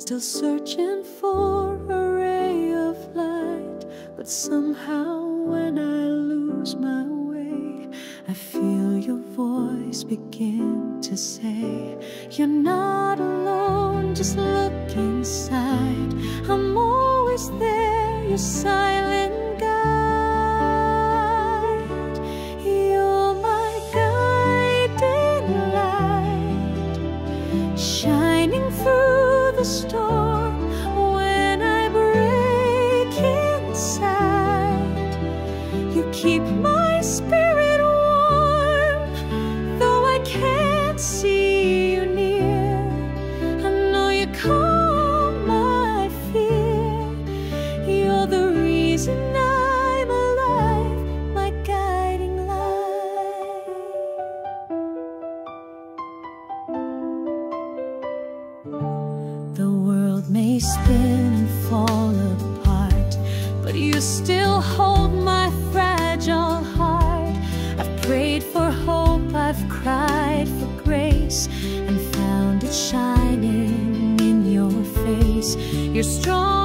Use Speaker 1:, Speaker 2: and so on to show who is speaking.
Speaker 1: still searching for a ray of light. But somehow when I lose my way, I feel your voice begin to say, you're not alone, just look inside. I'm always there, your silent guide. You're my guiding light, shining through the storm. When I break inside, you keep my spirit warm. Though I can't see you near, I know you calm my fear. You're the reason I'm alive, my guiding light. The world may spin and fall apart, but you still hold my fragile heart. I've prayed for hope, I've cried for grace, and found it shining in your face. You're strong